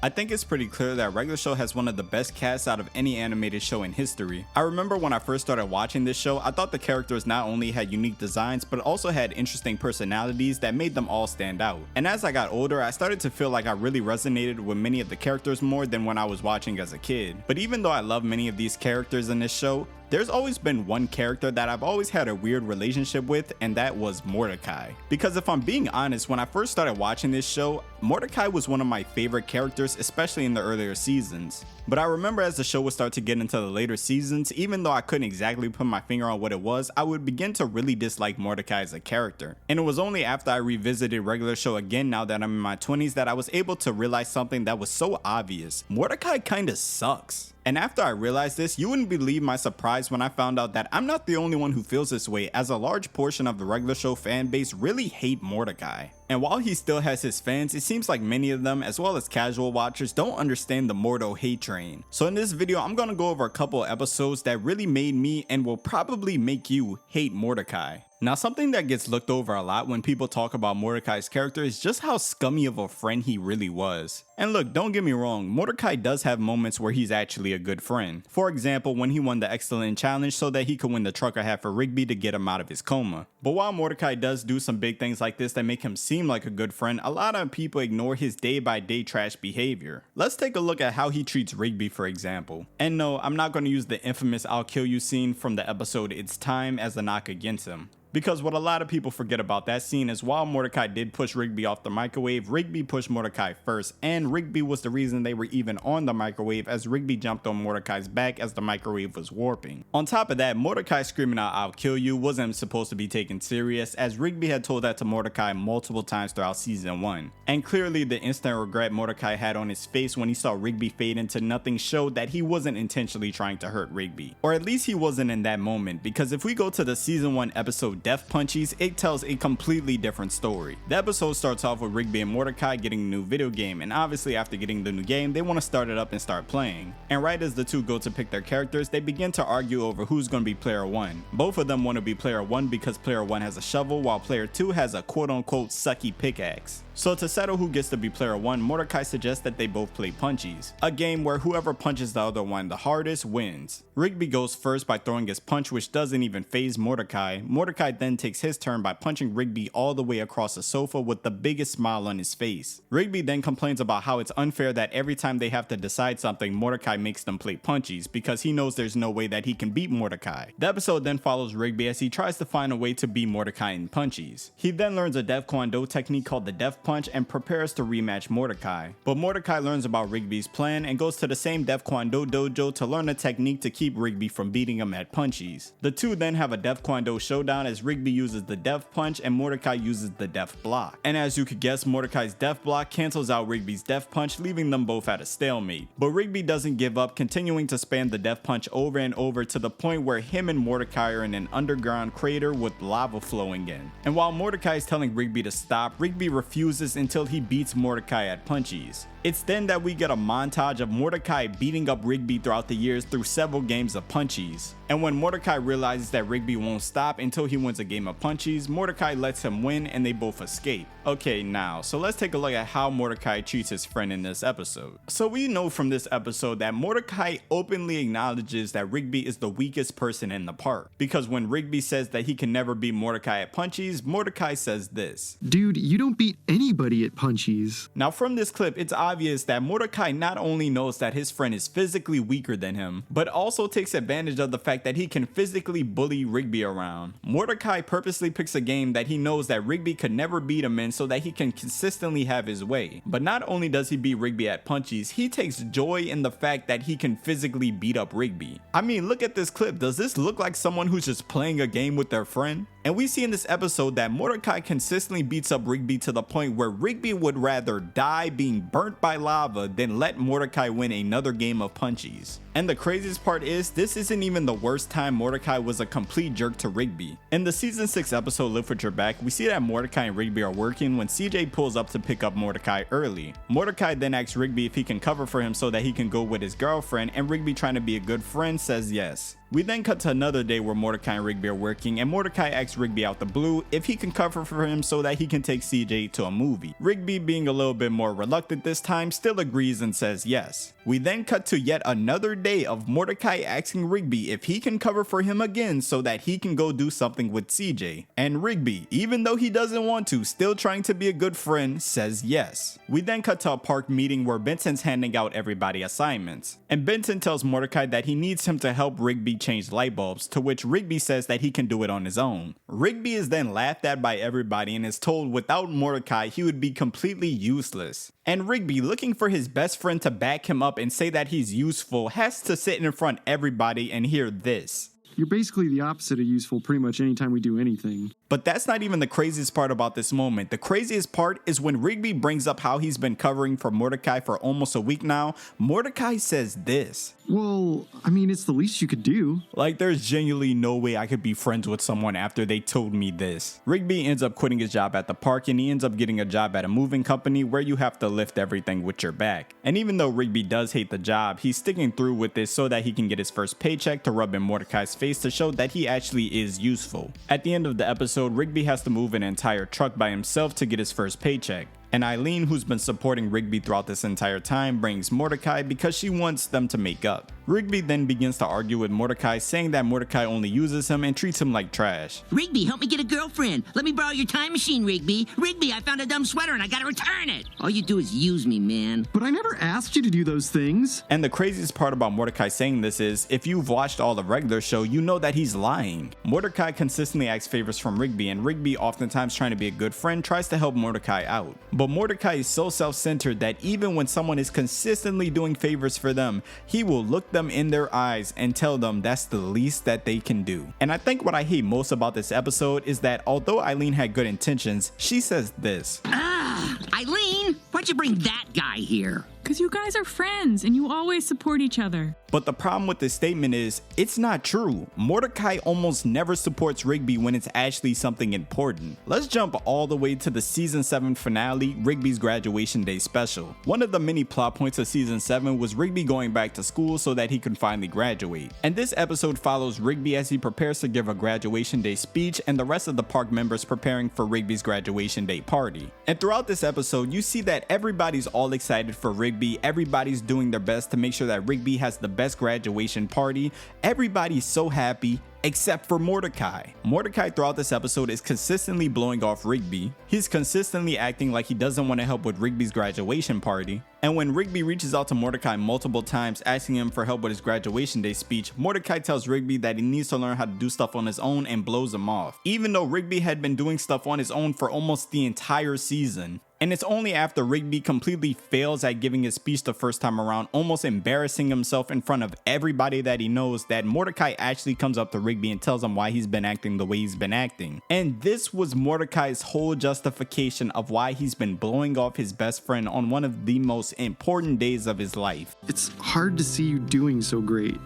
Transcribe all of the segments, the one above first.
I think it's pretty clear that Regular Show has one of the best casts out of any animated show in history. I remember when I first started watching this show, I thought the characters not only had unique designs, but also had interesting personalities that made them all stand out. And as I got older, I started to feel like I really resonated with many of the characters more than when I was watching as a kid. But even though I love many of these characters in this show, there's always been one character that I've always had a weird relationship with, and that was Mordecai. Because if I'm being honest, when I first started watching this show, Mordecai was one of my favorite characters, especially in the earlier seasons. But I remember as the show would start to get into the later seasons, even though I couldn't exactly put my finger on what it was, I would begin to really dislike Mordecai as a character. And it was only after I revisited Regular Show again now that I'm in my 20s that I was able to realize something that was so obvious. Mordecai kinda sucks. And after I realized this, you wouldn't believe my surprise when I found out that I'm not the only one who feels this way, as a large portion of the Regular Show fan base really hate Mordecai. And while he still has his fans, it seems like many of them, as well as casual watchers, don't understand the Mordo hate train. So in this video, I'm gonna go over a couple episodes that really made me and will probably make you hate Mordecai. Now, something that gets looked over a lot when people talk about Mordecai's character is just how scummy of a friend he really was. And look, don't get me wrong, Mordecai does have moments where he's actually a good friend. For example, when he won the Excellent Challenge so that he could win the trucker hat for Rigby to get him out of his coma. But while Mordecai does do some big things like this that make him seem like a good friend, a lot of people ignore his day-by-day trash behavior. Let's take a look at how he treats Rigby, for example. And no, I'm not going to use the infamous "I'll kill you" scene from the episode It's Time as a knock against him. Because what a lot of people forget about that scene is while Mordecai did push Rigby off the microwave, Rigby pushed Mordecai first, and Rigby was the reason they were even on the microwave, as Rigby jumped on Mordecai's back as the microwave was warping. On top of that, Mordecai screaming out "I'll kill you" wasn't supposed to be taken serious, as Rigby had told that to Mordecai multiple times throughout season 1. And clearly the instant regret Mordecai had on his face when he saw Rigby fade into nothing showed that he wasn't intentionally trying to hurt Rigby. Or at least he wasn't in that moment, because if we go to the season 1 episode Death Punchies, it tells a completely different story. The episode starts off with Rigby and Mordecai getting a new video game, and obviously after getting the new game, they want to start it up and start playing. And right as the two go to pick their characters, they begin to argue over who's going to be player 1. Both of them want to be player 1 because player 1 has a shovel, while player 2 has a quote-unquote sucky pickaxe. So to settle who gets to be player 1, Mordecai suggests that they both play punchies, a game where whoever punches the other one the hardest wins. Rigby goes first by throwing his punch, which doesn't even faze Mordecai. Mordecai then takes his turn by punching Rigby all the way across the sofa with the biggest smile on his face. Rigby then complains about how it's unfair that every time they have to decide something, Mordecai makes them play punchies because he knows there's no way that he can beat Mordecai. The episode then follows Rigby as he tries to find a way to beat Mordecai in punchies. He then learns a Def Kwon Do technique called the Def Punch and prepares to rematch Mordecai. But Mordecai learns about Rigby's plan and goes to the same Def Kwon Do dojo to learn a technique to keep Rigby from beating him at punchies. The two then have a Def Kwon Do showdown as Rigby uses the Def Punch and Mordecai uses the Def Block. And as you could guess, Mordecai's Def Block cancels out Rigby's Def Punch, leaving them both at a stalemate. But Rigby doesn't give up, continuing to spam the Def Punch over and over to the point where him and Mordecai are in an underground crater with lava flowing in. And while Mordecai is telling Rigby to stop, Rigby refuses until he beats Mordecai at punchies. It's then that we get a montage of Mordecai beating up Rigby throughout the years through several games of punchies. And when Mordecai realizes that Rigby won't stop until he wins a game of punchies, Mordecai lets him win and they both escape. Okay, now, so let's take a look at how Mordecai treats his friend in this episode. So we know from this episode that Mordecai openly acknowledges that Rigby is the weakest person in the park. Because when Rigby says that he can never beat Mordecai at punchies, Mordecai says this: "Dude, you don't beat anybody at punchies." Now from this clip, it's obvious that Mordecai not only knows that his friend is physically weaker than him, but also takes advantage of the fact that he can physically bully Rigby around. Mordecai purposely picks a game that he knows that Rigby could never beat him in so that he can consistently have his way. But not only does he beat Rigby at punchies, he takes joy in the fact that he can physically beat up Rigby. I mean, look at this clip. Does this look like someone who's just playing a game with their friend? And we see in this episode that Mordecai consistently beats up Rigby to the point where Rigby would rather die being burnt by lava than let Mordecai win another game of punchies. And the craziest part is, this isn't even the worst time Mordecai was a complete jerk to Rigby. In the season 6 episode Lift With Your Back, we see that Mordecai and Rigby are working when CJ pulls up to pick up Mordecai early. Mordecai then asks Rigby if he can cover for him so that he can go with his girlfriend, and Rigby, trying to be a good friend, says yes. We then cut to another day where Mordecai and Rigby are working, and Mordecai asks Rigby out the blue if he can cover for him so that he can take CJ to a movie. Rigby, being a little bit more reluctant this time, still agrees and says yes. We then cut to yet another day of Mordecai asking Rigby if he can cover for him again so that he can go do something with CJ. And Rigby, even though he doesn't want to, still trying to be a good friend, says yes. We then cut to a park meeting where Benson's handing out everybody assignments. And Benson tells Mordecai that he needs him to help Rigby change light bulbs, to which Rigby says that he can do it on his own. Rigby is then laughed at by everybody and is told without Mordecai he would be completely useless. And Rigby, looking for his best friend to back him up and say that he's useful, has to sit in front of everybody and hear this. You're basically the opposite of useful pretty much anytime we do anything. But that's not even the craziest part about this moment. The craziest part is when Rigby brings up how he's been covering for Mordecai for almost a week now. Mordecai says this. Well, I mean, it's the least you could do. Like, there's genuinely no way I could be friends with someone after they told me this. Rigby ends up quitting his job at the park and he ends up getting a job at a moving company where you have to lift everything with your back. And even though Rigby does hate the job, he's sticking through with this so that he can get his first paycheck to rub in Mordecai's face to show that he actually is useful. At the end of the episode, Rigby has to move an entire truck by himself to get his first paycheck. And Eileen, who's been supporting Rigby throughout this entire time, brings Mordecai because she wants them to make up. Rigby then begins to argue with Mordecai, saying that Mordecai only uses him and treats him like trash. Rigby, help me get a girlfriend. Let me borrow your time machine, Rigby. Rigby, I found a dumb sweater and I gotta return it. All you do is use me, man. But I never asked you to do those things. And the craziest part about Mordecai saying this is, if you've watched all the regular show, you know that he's lying. Mordecai consistently asks favors from Rigby, and Rigby, oftentimes trying to be a good friend, tries to help Mordecai out. But Mordecai is so self-centered that even when someone is consistently doing favors for them, he will look them in their eyes and tell them that's the least that they can do. And I think what I hate most about this episode is that although Eileen had good intentions, she says this. Eileen, why'd you bring that guy here? Because you guys are friends and you always support each other. But the problem with this statement is, it's not true. Mordecai almost never supports Rigby when it's actually something important. Let's jump all the way to the season 7 finale, Rigby's graduation day special. One of the many plot points of season 7 was Rigby going back to school so that he could finally graduate. And this episode follows Rigby as he prepares to give a graduation day speech and the rest of the park members preparing for Rigby's graduation day party. And throughout this episode, you see that everybody's all excited for Rigby, everybody's doing their best to make sure that Rigby has the best graduation party. Everybody's so happy except for Mordecai. Mordecai throughout this episode is consistently blowing off Rigby. He's consistently acting like he doesn't want to help with Rigby's graduation party. And when Rigby reaches out to Mordecai multiple times asking him for help with his graduation day speech, Mordecai tells Rigby that he needs to learn how to do stuff on his own and blows him off, even though Rigby had been doing stuff on his own for almost the entire season. And it's only after Rigby completely fails at giving his speech the first time around, almost embarrassing himself in front of everybody that he knows, that Mordecai actually comes up to Rigby and tells him why he's been acting the way he's been acting. And this was Mordecai's whole justification of why he's been blowing off his best friend on one of the most important days of his life. It's hard to see you doing so great.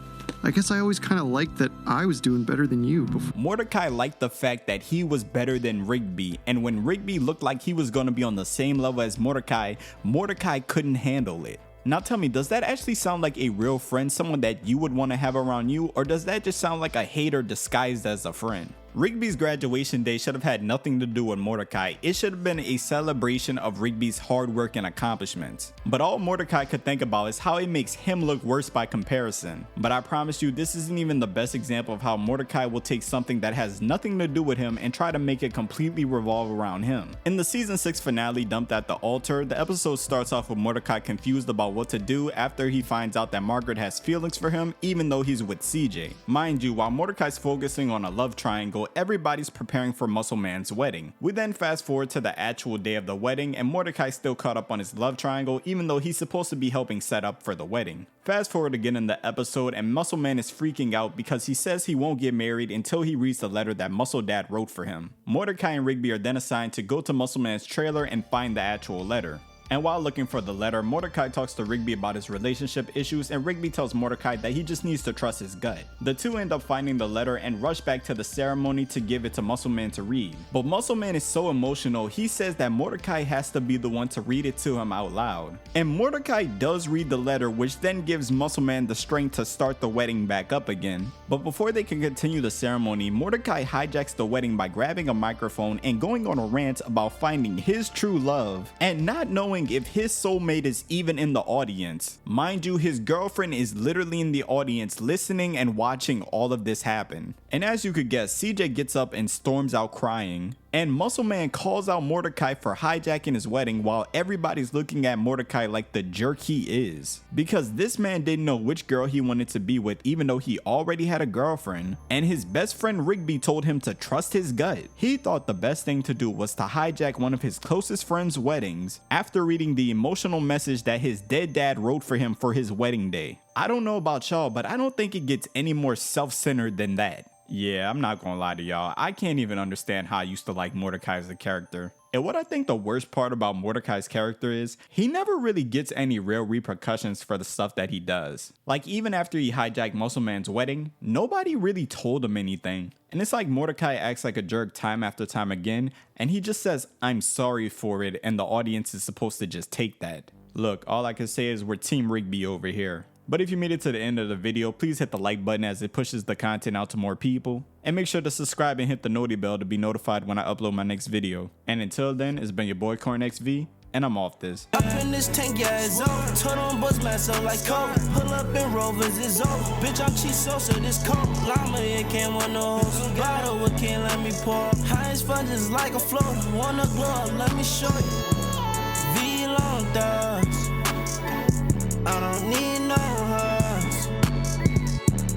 I guess I always kind of liked that I was doing better than you before. Mordecai liked the fact that he was better than Rigby, and when Rigby looked like he was going to be on the same level as Mordecai, Mordecai couldn't handle it. Now tell me, does that actually sound like a real friend, someone that you would want to have around you, or does that just sound like a hater disguised as a friend? Rigby's graduation day should have had nothing to do with Mordecai. It should have been a celebration of Rigby's hard work and accomplishments. But all Mordecai could think about is how it makes him look worse by comparison. But I promise you, this isn't even the best example of how Mordecai will take something that has nothing to do with him and try to make it completely revolve around him. In the season 6 finale dumped at the altar, the episode starts off with Mordecai confused about what to do after he finds out that Margaret has feelings for him even though he's with CJ. Mind you, while Mordecai's focusing on a love triangle, everybody's preparing for Muscle Man's wedding. We then fast forward to the actual day of the wedding and Mordecai's still caught up on his love triangle even though he's supposed to be helping set up for the wedding. Fast forward again in the episode and Muscle Man is freaking out because he says he won't get married until he reads the letter that Muscle Dad wrote for him. Mordecai and Rigby are then assigned to go to Muscle Man's trailer and find the actual letter. And while looking for the letter, Mordecai talks to Rigby about his relationship issues, and Rigby tells Mordecai that he just needs to trust his gut. The two end up finding the letter and rush back to the ceremony to give it to Muscle Man to read. But Muscle Man is so emotional, he says that Mordecai has to be the one to read it to him out loud. And Mordecai does read the letter, which then gives Muscle Man the strength to start the wedding back up again. But before they can continue the ceremony, Mordecai hijacks the wedding by grabbing a microphone and going on a rant about finding his true love and not knowing if his soulmate is even in the audience. Mind you, his girlfriend is literally in the audience listening and watching all of this happen. And as you could guess, CJ gets up and storms out crying. And Muscle Man calls out Mordecai for hijacking his wedding while everybody's looking at Mordecai like the jerk he is. Because this man didn't know which girl he wanted to be with even though he already had a girlfriend. And his best friend Rigby told him to trust his gut. He thought the best thing to do was to hijack one of his closest friends' weddings after reading the emotional message that his dead dad wrote for him for his wedding day. I don't know about y'all, but I don't think it gets any more self-centered than that. Yeah, I'm not gonna lie to y'all, I can't even understand how I used to like Mordecai as a character. And what I think the worst part about Mordecai's character is, he never really gets any real repercussions for the stuff that he does. Like even after he hijacked Muscle Man's wedding, nobody really told him anything. And it's like Mordecai acts like a jerk time after time again, and he just says, "I'm sorry for it," and the audience is supposed to just take that. Look, all I can say is we're Team Rigby over here. But if you made it to the end of the video, please hit the like button as it pushes the content out to more people. And make sure to subscribe and hit the noti bell to be notified when I upload my next video. And until then, it's been your boy CornXV, and I'm off this. Up in this tank, yeah, it's over. Turn on buzz mask up like COVID. Pull up in Rovers, it's over. Bitch, I'm cheese Sosa, this coke. Llama, it can't want no hoes. Bottle, it can't let me pour. High as fun, just like a float. Wanna glow up, let me show you. V long thugs. I don't need no her.